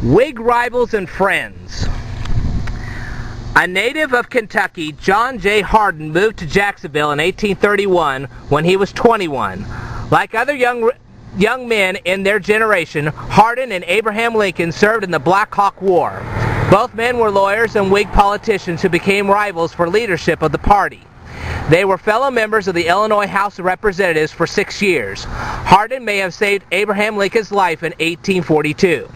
Whig rivals and friends. A native of Kentucky, John J. Hardin moved to Jacksonville in 1831 when he was 21. Like other young men in their generation, Harden and Abraham Lincoln served in the Black Hawk War. Both men were lawyers and Whig politicians who became rivals for leadership of the party. They were fellow members of the Illinois House of Representatives for 6 years. Harden may have saved Abraham Lincoln's life in 1842.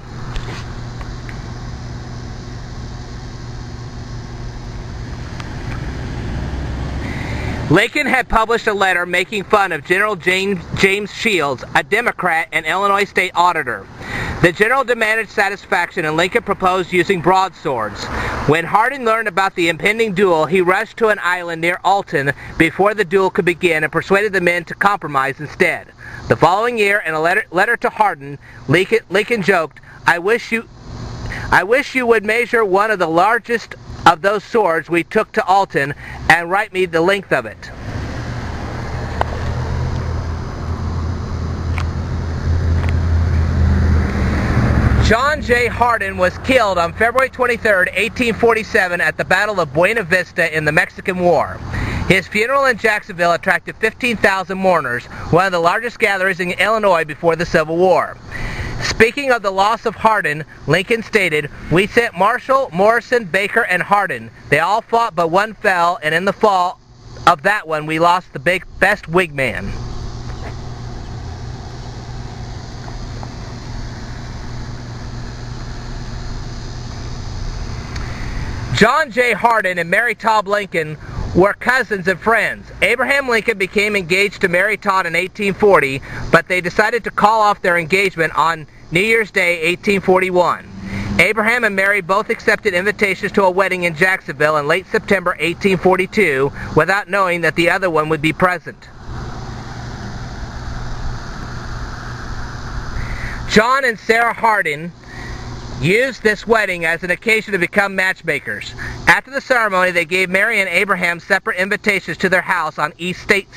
Lincoln had published a letter making fun of General James Shields, a Democrat and Illinois state auditor. The general demanded satisfaction and Lincoln proposed using broadswords. When Harden learned about the impending duel, he rushed to an island near Alton before the duel could begin and persuaded the men to compromise instead. The following year, in a letter to Harden, Lincoln joked, I wish you would measure one of the largest of those swords we took to Alton and write me the length of it. John J. Hardin was killed on February 23, 1847 at the Battle of Buena Vista in the Mexican War. His funeral in Jacksonville attracted 15,000 mourners, one of the largest gatherings in Illinois before the Civil War. Speaking of the loss of Harden, Lincoln stated, we sent Marshall, Morrison, Baker, and Harden. They all fought, but one fell, and in the fall of that one, we lost the best Whig man. John J. Hardin and Mary Todd Lincoln were cousins and friends. Abraham Lincoln became engaged to Mary Todd in 1840, but they decided to call off their engagement on New Year's Day, 1841. Abraham and Mary both accepted invitations to a wedding in Jacksonville in late September 1842 without knowing that the other one would be present. John and Sarah Hardin used this wedding as an occasion to become matchmakers. After the ceremony, they gave Mary and Abraham separate invitations to their house on East State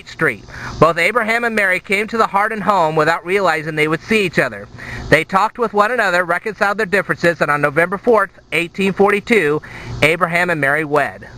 Street. Both Abraham and Mary came to the Hardin home without realizing they would see each other. They talked with one another, reconciled their differences, and on November 4th, 1842, Abraham and Mary wed.